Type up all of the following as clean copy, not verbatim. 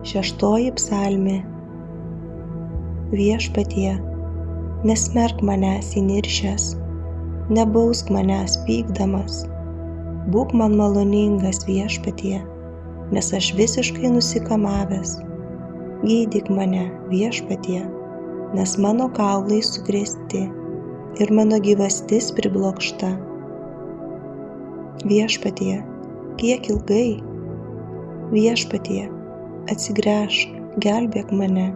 6 psalmė. Viešpatie, nesmerk manęs įniršęs, nebausk manęs pykdamas. Būk man maloningas, Viešpatie, nes aš visiškai nusikamavęs. Gydyk mane, Viešpatie, nes mano kaulai sukrėsti ir mano gyvastis priblokšta. Viešpatie, kiek ilgai? Viešpatie, atsigręžk, gelbėk mane.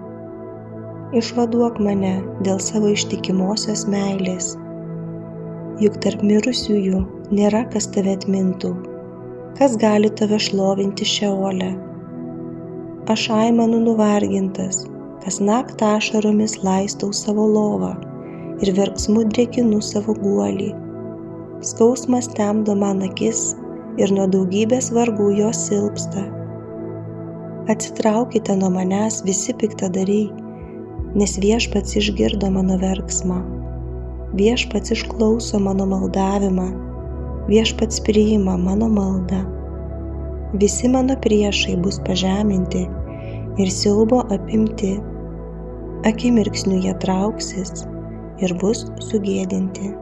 Išvaduok mane dėl savo ištikimosios meilės. Juk tarp mirusiųjų nėra kas tave atmintų. Kas gali tave šlovinti Šeole? Aš aimanu nuvargintas, kas naktą ašaromis laistau savo lovą ir verksmu drėkinu savo guolį. Skausmas temdo man akis ir nuo daugybės vargų jos silpsta. Atsitraukite nuo manęs visi piktadariai, nes Viešpats išgirdo mano verksmą. Viešpats išklauso mano maldavimą, Viešpats priima mano maldą. Visi mano priešai bus pažeminti ir siaubo apimti. Akimirksniu jie trauksis ir bus sugėdinti.